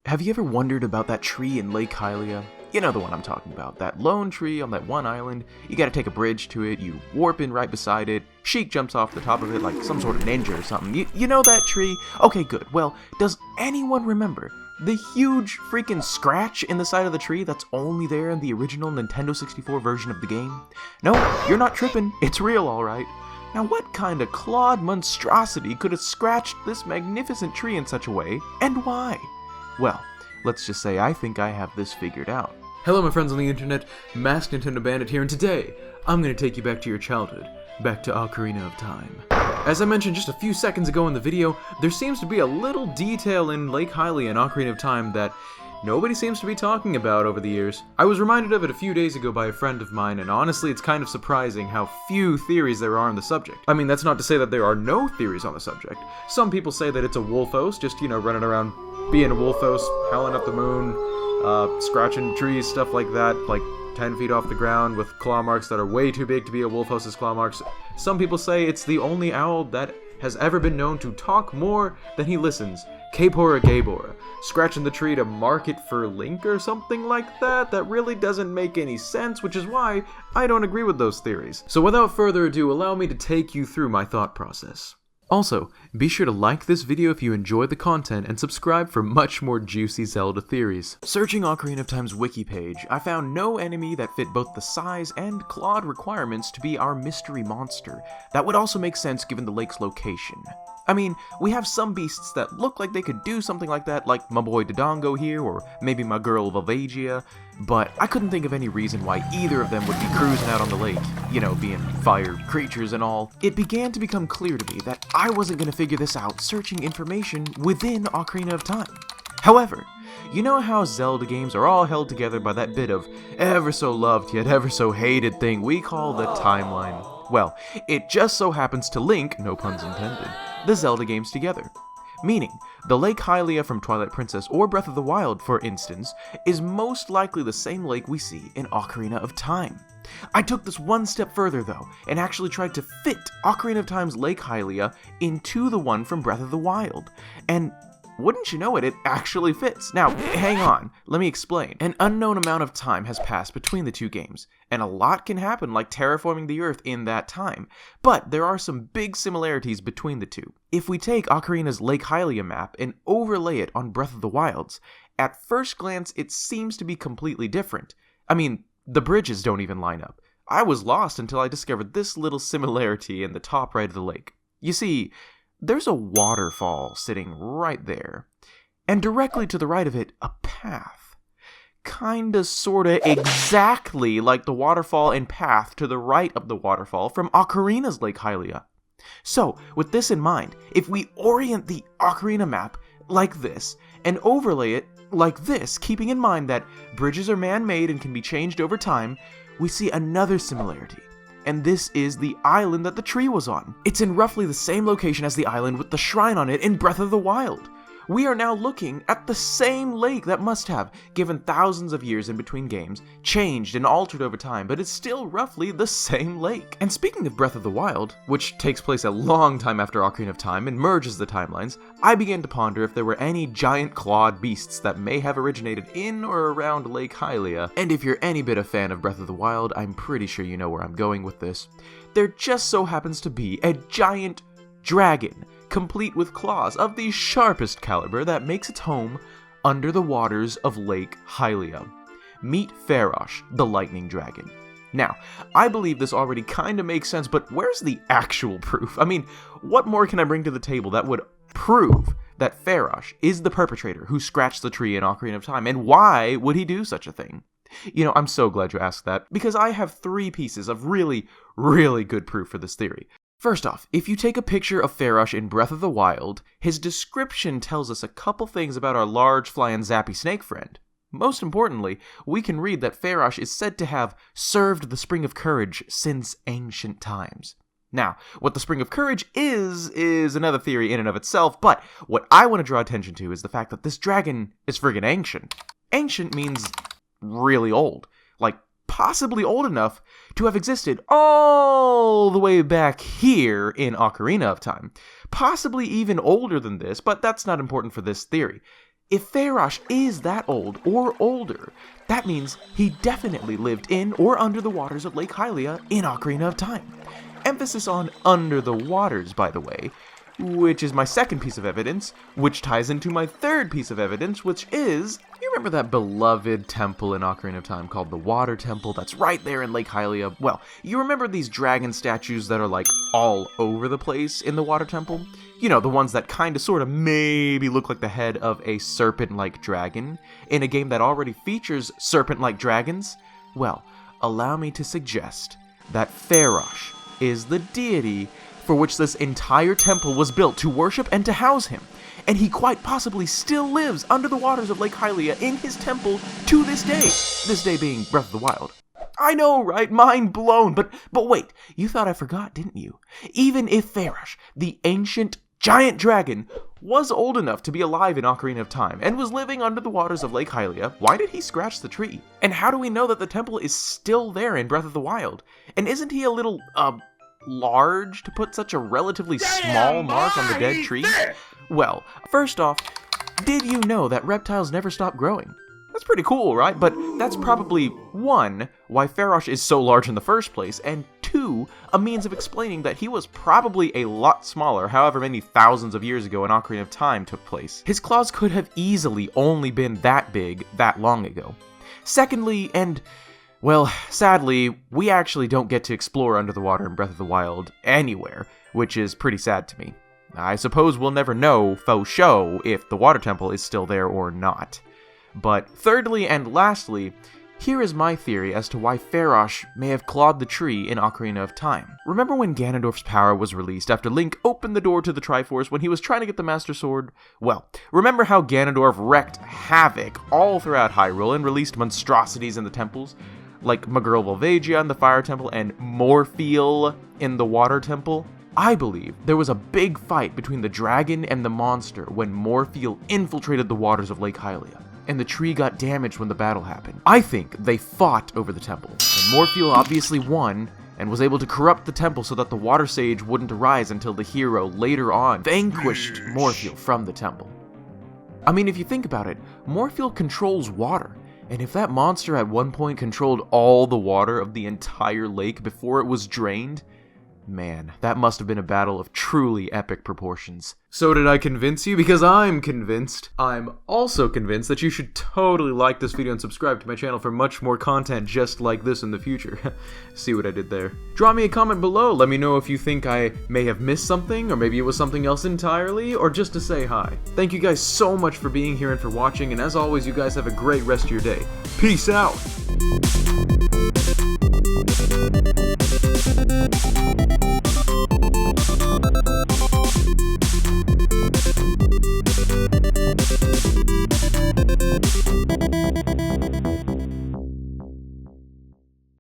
Have you ever wondered about that tree in Lake Hylia? You know the one I'm talking about, that lone tree on that one island. You gotta take a bridge to it, you warp in right beside it, Sheik jumps off the top of it like some sort of ninja or something. You know that tree? Okay, good. Well, does anyone remember the huge freaking scratch in the side of the tree that's only there in the original Nintendo 64 version of the game? No, you're not tripping. It's real, alright. Now, what kind of clawed monstrosity could have scratched this magnificent tree in such a way, and why? Well, let's just say I think I have this figured out. Hello my friends on the internet, MaskedNintendoBandit here, and today I'm going to take you back to your childhood, back to Ocarina of Time. As I mentioned just a few seconds ago in the video, there seems to be a little detail in Lake Hylia and Ocarina of Time that nobody seems to be talking about over the years. I was reminded of it a few days ago by a friend of mine, and honestly it's kind of surprising how few theories there are on the subject. I mean, that's not to say that there are no theories on the subject. Some people say that it's a wolfos, just, running around being a wolfos, howling up the moon, scratching trees, stuff like that, like 10 feet off the ground with claw marks that are way too big to be a wolfos' claw marks. Some people say it's the only owl that has ever been known to talk more than he listens. Kapora Gabora, scratching the tree to mark it for Link or something like that. That really doesn't make any sense, which is why I don't agree with those theories. So without further ado, allow me to take you through my thought process. Also, be sure to like this video if you enjoy the content and subscribe for much more juicy Zelda theories. Searching Ocarina of Time's wiki page, I found no enemy that fit both the size and clawed requirements to be our mystery monster. That would also make sense given the lake's location. I mean, we have some beasts that look like they could do something like that, like my boy Dodongo here, or maybe my girl Volvagia, but I couldn't think of any reason why either of them would be cruising out on the lake, being fire creatures and all. It began to become clear to me that I wasn't going to figure this out searching information within Ocarina of Time. However, you know how Zelda games are all held together by that bit of ever so loved yet ever so hated thing we call the timeline? Well, it just so happens to link, no puns intended, the Zelda games together. Meaning, the Lake Hylia from Twilight Princess or Breath of the Wild, for instance, is most likely the same lake we see in Ocarina of Time. I took this one step further though, and actually tried to fit Ocarina of Time's Lake Hylia into the one from Breath of the Wild. And wouldn't you know it, it actually fits. Now, hang on, let me explain. An unknown amount of time has passed between the two games, and a lot can happen like terraforming the Earth in that time. But there are some big similarities between the two. If we take Ocarina's Lake Hylia map and overlay it on Breath of the Wild's, at first glance it seems to be completely different. I mean, the bridges don't even line up. I was lost until I discovered this little similarity in the top right of the lake. You see, there's a waterfall sitting right there, and directly to the right of it, a path. Kinda, sorta, exactly like the waterfall and path to the right of the waterfall from Ocarina's Lake Hylia. So, with this in mind, if we orient the Ocarina map like this, and overlay it like this, keeping in mind that bridges are man-made and can be changed over time, we see another similarity. And this is the island that the tree was on. It's in roughly the same location as the island with the shrine on it in Breath of the Wild. We are now looking at the same lake that must have, given thousands of years in between games, changed and altered over time, but it's still roughly the same lake. And speaking of Breath of the Wild, which takes place a long time after Ocarina of Time and merges the timelines, I began to ponder if there were any giant clawed beasts that may have originated in or around Lake Hylia. And if you're any bit a fan of Breath of the Wild, I'm pretty sure you know where I'm going with this. There just so happens to be a giant dragon, complete with claws of the sharpest caliber that makes its home under the waters of Lake Hylia. Meet Farosh, the lightning dragon. Now, I believe this already kinda makes sense, but where's the actual proof? I mean, what more can I bring to the table that would prove that Farosh is the perpetrator who scratched the tree in Ocarina of Time, and why would he do such a thing? I'm so glad you asked that, because I have 3 pieces of really, really good proof for this theory. First off, if you take a picture of Farosh in Breath of the Wild, his description tells us a couple things about our large flying zappy snake friend. Most importantly, we can read that Farosh is said to have served the Spring of Courage since ancient times. Now, what the Spring of Courage is another theory in and of itself, but what I want to draw attention to is the fact that this dragon is friggin' ancient. Ancient means really old, like possibly old enough to have existed all the way back here in Ocarina of Time. Possibly even older than this, but that's not important for this theory. If Farosh is that old or older, that means he definitely lived in or under the waters of Lake Hylia in Ocarina of Time. Emphasis on under the waters, by the way, which is my second piece of evidence, which ties into my third piece of evidence, which is, you remember that beloved temple in Ocarina of Time called the Water Temple that's right there in Lake Hylia? Well, you remember these dragon statues that are like all over the place in the Water Temple? You know, the ones that kinda sorta maybe look like the head of a serpent-like dragon in a game that already features serpent-like dragons? Well, allow me to suggest that Farosh is the deity for which this entire temple was built to worship and to house him. And he quite possibly still lives under the waters of Lake Hylia in his temple to this day. This day being Breath of the Wild. I know, right? Mind blown. But wait, you thought I forgot, didn't you? Even if Farosh, the ancient giant dragon, was old enough to be alive in Ocarina of Time and was living under the waters of Lake Hylia, why did he scratch the tree? And how do we know that the temple is still there in Breath of the Wild? And isn't he a little, large to put such a relatively small mark on the dead tree? Well, first off, did you know that reptiles never stop growing? That's pretty cool, right? But that's probably, one, why Farosh is so large in the first place, and two, a means of explaining that he was probably a lot smaller however many thousands of years ago an Ocarina of Time took place. His claws could have easily only been that big that long ago. Secondly, and well, sadly, we actually don't get to explore under the water in Breath of the Wild anywhere, which is pretty sad to me. I suppose we'll never know faux show if the Water Temple is still there or not. But thirdly and lastly, here is my theory as to why Farosh may have clawed the tree in Ocarina of Time. Remember when Ganondorf's power was released after Link opened the door to the Triforce when he was trying to get the Master Sword? Well, remember how Ganondorf wreaked havoc all throughout Hyrule and released monstrosities in the temples? Like Magirl Volvagia in the Fire Temple and Morpheal in the Water Temple? I believe there was a big fight between the dragon and the monster when Morpheal infiltrated the waters of Lake Hylia, and the tree got damaged when the battle happened. I think they fought over the temple, and Morpheal obviously won, and was able to corrupt the temple so that the Water Sage wouldn't arise until the hero later on vanquished Morpheal from the temple. I mean, if you think about it, Morpheal controls water, and if that monster at one point controlled all the water of the entire lake before it was drained, man, that must have been a battle of truly epic proportions. So did I convince you? Because I'm convinced. I'm also convinced that you should totally like this video and subscribe to my channel for much more content just like this in the future. See what I did there? Drop me a comment below. Let me know if you think I may have missed something, or maybe it was something else entirely, or just to say hi. Thank you guys so much for being here and for watching, and as always, you guys have a great rest of your day. Peace out!